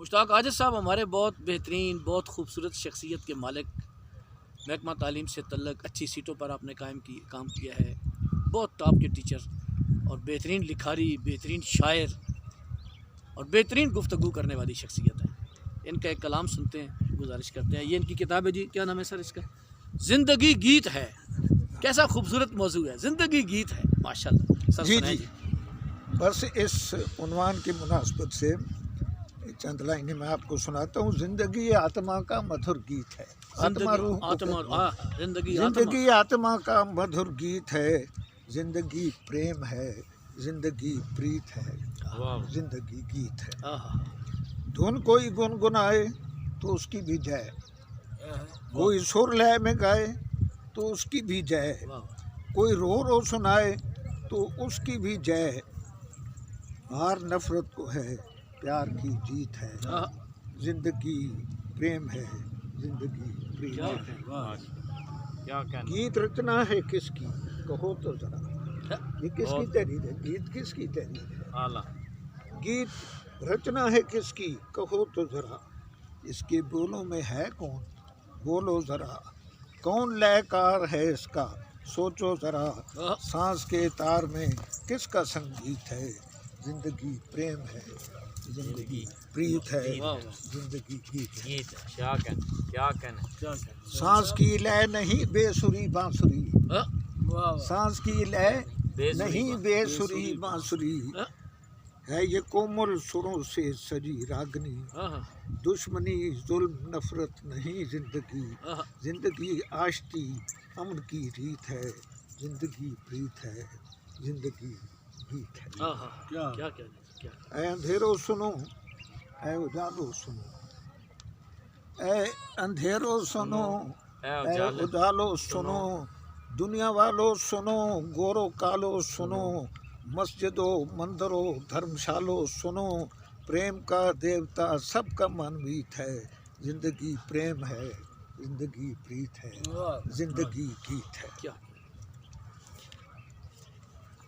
مشتاق عاجز صاحب ہمارے بہت بہترین بہت خوبصورت شخصیت کے مالک، محکمہ تعلیم سے تعلق اچھی سیٹوں پر آپ نے کام کیا ہے، بہت ٹاپ کے ٹیچر اور بہترین لکھاری، بہترین شاعر اور بہترین گفتگو کرنے والی شخصیت ہے۔ ان کا ایک کلام سنتے ہیں، گزارش کرتے ہیں۔ یہ ان کی کتاب ہے جی، کیا نام ہے سر اس کا؟ زندگی گیت ہے۔ کیسا خوبصورت موضوع ہے، زندگی گیت ہے، ماشاءاللہ سر۔ جی بس اس عنوان کی مناسبت سے چند لائنیں میں آپ کو سناتا ہوں۔ زندگی آتما کا مدھر گیت ہے، زندگی آتما کا مدھر گیت ہے، زندگی پریم ہے، زندگی پریت ہے، زندگی گیت ہے۔ دھن کوئی گنگنائے تو اس کی بھی جے، کوئی سر لے میں گائے تو اس کی بھی جے، کوئی رو رو سنائے تو اس کی بھی جے، ہار نفرت کو ہے پیار کی جیت ہے، زندگی پریم ہے، زندگی پریت ہے۔ گیت رچنا ہے کس کی کہو تو ذرا، یہ کس کی تحریر ہے؟ گیت کس کی تحریر ہے؟ گیت رچنا ہے کس کی کہو تو ذرا، اس کے بولوں میں ہے کون بولو ذرا، کون لے کار ہے اس کا سوچو ذرا، سانس کے تار میں کس کا سنگیت ہے، زندگی پریم ہے، زندگی پریت ہے، زندگی گیت ہے۔ کیا کہنا سانس کی لے نہیں بے سری بانسری، سانس کی لے نہیں بے سری بانسری، ہے یہ کومل سروں سے سجی راگنی، دشمنی ظلم نفرت نہیں زندگی، زندگی آشتی امن کی ریت ہے، زندگی پریت ہے، زندگی گیت ہے۔ اے اندھیرو سنو اے اجالو سنو، اے اندھیرو سنو اے اجالو سنو، دنیا والو سنو گورو کالو سنو، مسجدوں مندروں دھرمشالو سنو، پریم کا دیوتا سب کا منمیت ہے، زندگی پریم ہے، زندگی پریت ہے، زندگی گیت ہے۔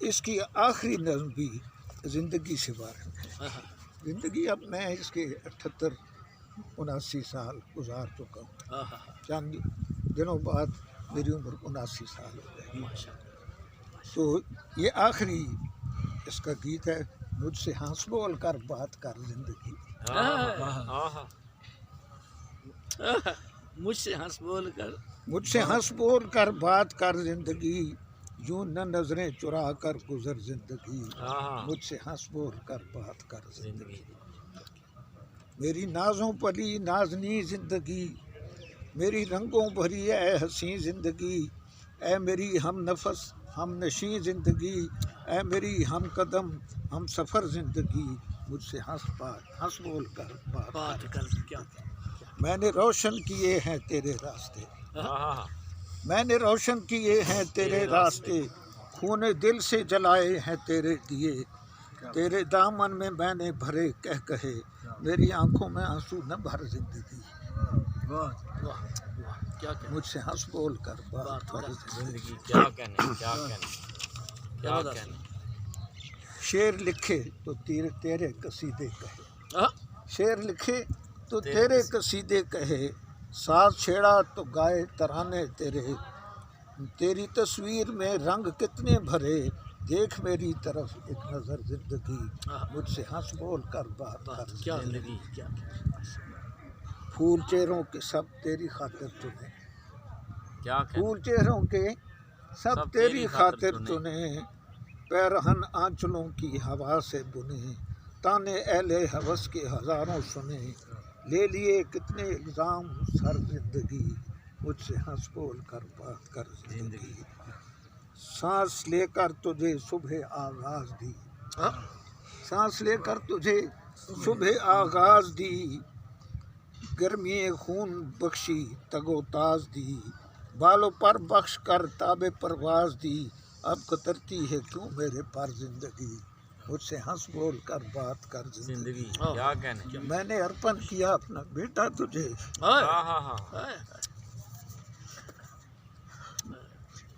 اس کی آخری نظم بھی زندگی سے بارے میں ہے۔ زندگی اب میں اس کے 78-79 سال گزار چکا ہوں، چند دنوں بعد میری عمر 79 سال ہو گئی، تو یہ آخری اس کا گیت ہے۔ مجھ سے ہنس بول کر بات کر زندگی، مجھ سے ہنس بول کر، مجھ سے ہنس بول کر بات کر زندگی، یوں نہ نظریں چرا کر گزر زندگی، مجھ سے ہنس بول کر بات کر زندگی، میری نازوں پلی نازنی زندگی، میری رنگوں بھری اے حسین زندگی، اے میری ہم نفس ہم نشیں زندگی، اے میری ہم قدم ہم سفر زندگی، مجھ سے ہنس بول کر بات کر۔ میں نے روشن کیے ہیں تیرے راستے، میں نے روشن کیے ہیں تیرے راستے، خون دل سے جلائے ہیں تیرے دیے، تیرے دامن میں میں نے بھرے کہے، میری آنکھوں میں آنسو نہ بھر زندگی، مجھ سے ہنس بول کر بات کر زندگی۔ کیا کہنا شعر لکھے تو تیرے قصیدے کہے، شعر لکھے تو تیرے قصیدے کہے، ساز چھیڑا تو گائے ترانے تیرے، تیری تصویر میں رنگ کتنے بھرے، دیکھ میری طرف ایک نظر زندگی، مجھ سے ہنس بول کر بات کر زندگی۔ پھول چہروں کے سب تیری خاطر چنے، پھول چہروں کے سب تیری خاطر چنے، پیرہن آنچلوں کی ہوا سے بنے، تانے اہل ہوس کے ہزاروں سنے، لے لیے کتنے الزام سر زندگی، مجھ سے ہنس بول کر بات کر زندگی، سانس لے کر تجھے صبح آغاز دی، سانس لے کر تجھے صبح آغاز دی، گرمی خون بخشی تگ و تاز دی، بالوں پر بخش کر تاب پرواز دی، اب کترتی ہے کیوں میرے پر زندگی، مجھ سے ہنس بول کر بات کر زندگی، میں نے ارپن کیا اپنا بیٹا تجھے،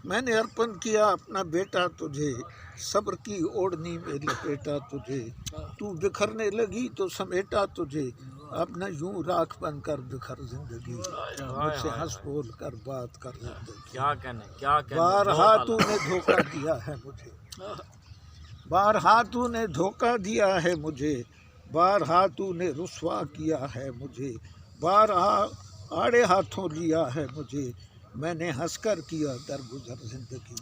میں نے ارپن کیا اپنا بیٹا تجھے، صبر کی اوڑھنی میں لپیٹا تجھے، تو بکھرنے لگی تو سمیٹا تجھے، اب نہ یوں راکھ بن کر بکھر زندگی، مجھ سے ہنس بول کر بات کر زندگی، کیا کہنے کیا کہنے بارہا تو نے دھوکہ دیا ہے مجھے، بارہا تو نے دھوکہ دیا ہے مجھے، بارہا تو نے رسوا کیا ہے مجھے، بارہا آڑے ہاتھوں لیا ہے مجھے، میں نے ہنس کر کیا درگزر زندگی،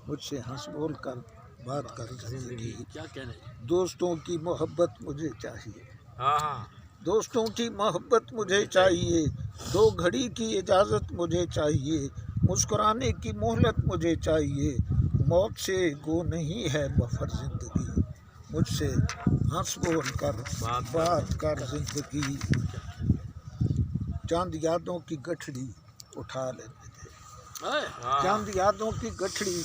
مجھ سے ہنس بول کر بات کر زندگی، کیا کہنے دوستوں کی محبت مجھے چاہیے، ہاں ہاں دوستوں کی محبت مجھے چاہیے، دو گھڑی کی اجازت مجھے چاہیے، مسکرانے کی مہلت مجھے چاہیے، موت سے گو نہیں ہے بفر زندگی، مجھ سے ہنس بول کر بات کر زندگی، چاند یادوں کی گٹھڑی اٹھا لینے دے، چاند یادوں کی گٹھڑی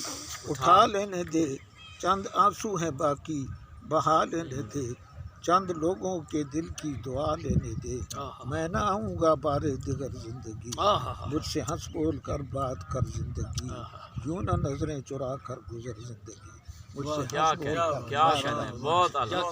اٹھا لینے دے، چند آنسو ہیں باقی بہا لینے دے، چند لوگوں کے دل کی دعا لینے دے، میں نہ آؤں گا بارے دیگر زندگی، مجھ سے ہنس بول کر بات کر زندگی، یوں نہ نظریں چرا کر گزر زندگی، مجھ سے کیا ہنس بول کہنے کر کیا بات کہنے کر بہت اعلیٰ